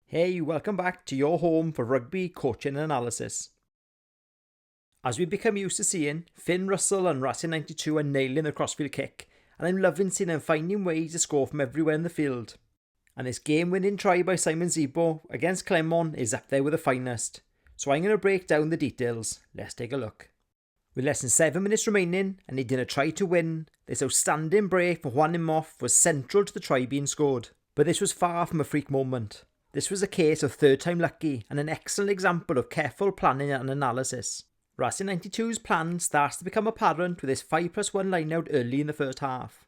Hey, welcome back to your home for rugby coaching and analysis. As we become used to seeing, Finn Russell and Racing 92 are nailing the Crossfield Kick, and I'm loving seeing them finding ways to score from everywhere in the field. And this game-winning try by Simon Zebo against Clermont is up there with the finest, so I'm going to break down the details. Let's take a look. With less than 7 minutes remaining and needing a try to win, this outstanding break from Juan Imhoff was central to the try being scored. But this was far from a freak moment. This was a case of third time lucky and an excellent example of careful planning and analysis. Racing 92's plan starts to become apparent with this 5+1 line-out early in the first half.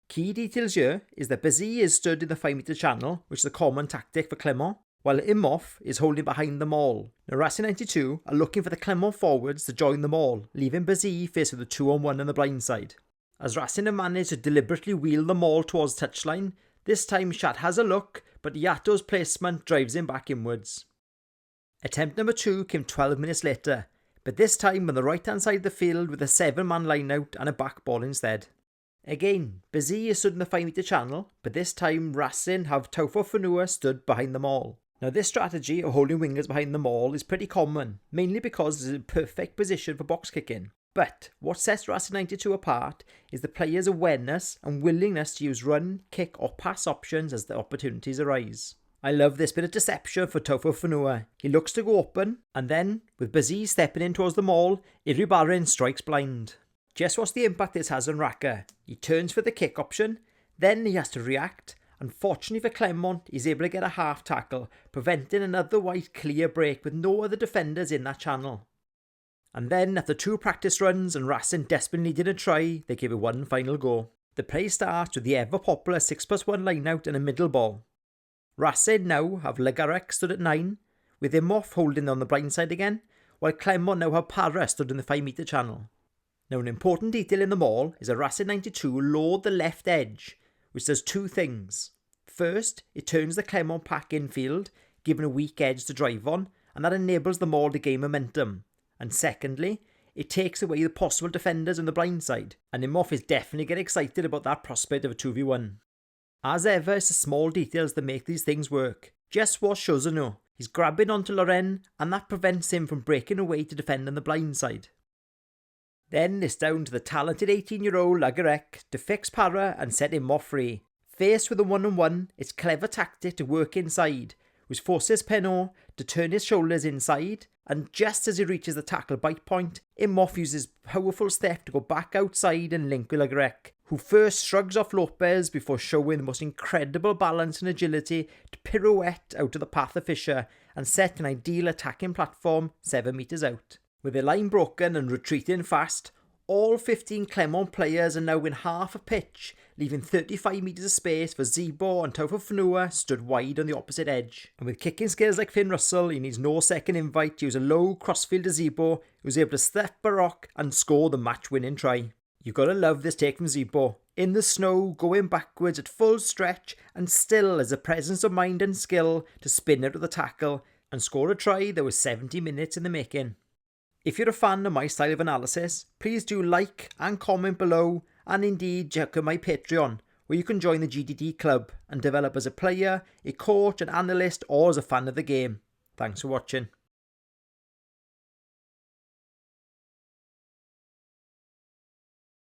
Key details here is that Bazzi is stood in the 5-metre channel, which is a common tactic for Clermont, while Imhoff is holding behind them all. Now Racing 92 are looking for the Clermont forwards to join them all, leaving Bazzi faced with a 2-on-1 on the blind side. As Racing have managed to deliberately wheel them all towards the touchline, this time Shat has a look, but Yato's placement drives him back inwards. Attempt number 2 came 12 minutes later, but this time on the right hand side of the field with a 7-man line out and a back ball instead. Again, Bazzi is stood in the 5-metre channel, but this time Racing have Taufo Fanua stood behind them all. Now this strategy of holding wingers behind them all is pretty common, mainly because it's a perfect position for box kicking. But what sets Racing 92 apart is the players' awareness and willingness to use run, kick or pass options as the opportunities arise. I love this bit of deception for Taufo Fanua. He looks to go open, and then, with Bazzi stepping in towards them all, Iribarren strikes blind. Just what's the impact this has on Raka? He turns for the kick option, then he has to react. Unfortunately for Clermont, he's able to get a half tackle, preventing an otherwise clear break with no other defenders in that channel. And then, after 2 practice runs and Racing desperately needed a try, they give it one final go. The play starts with the ever-popular 6+1 line-out and a middle ball. Racing now have Legarec stood at 9, with Imhoff holding on the blind side again, while Clermont now have Parra stood in the 5-metre channel. Now an important detail in the maul is that Racing 92 load the left edge, which does 2 things. First, it turns the Clermont pack infield, giving a weak edge to drive on, and that enables the maul to gain momentum. And secondly, it takes away the possible defenders on the blind side, and Imhoff is definitely getting excited about that prospect of a 2v1. As ever, it's the small details that make these things work. Just watch Chozano. He's grabbing onto Loren, and that prevents him from breaking away to defend on the blind side. Then it's down to the talented 18-year-old Legarec to fix Parra and set Imhoff free. Faced with a 1-on-1, it's clever tactic to work inside, which forces Penot to turn his shoulders inside, and just as he reaches the tackle bite point, Imhoff uses powerful step to go back outside and link with Legarec, who first shrugs off Lopez before showing the most incredible balance and agility to pirouette out of the path of Fisher and set an ideal attacking platform 7 metres out. With their line broken and retreating fast, all 15 Clermont players are now in half a pitch, leaving 35 metres of space for Zebo and Taufo Fanua stood wide on the opposite edge. And with kicking skills like Finn Russell, he needs no second invite to use a low crossfield to Zebo, who was able to step Baroque and score the match-winning try. You've got to love this take from Zebo. In the snow, going backwards at full stretch, and still has the presence of mind and skill to spin out of the tackle and score a try that was 70 minutes in the making. If you're a fan of my style of analysis, please do like and comment below, and indeed check out my Patreon, where you can join the GDD club and develop as a player, a coach, an analyst, or as a fan of the game. Thanks for watching.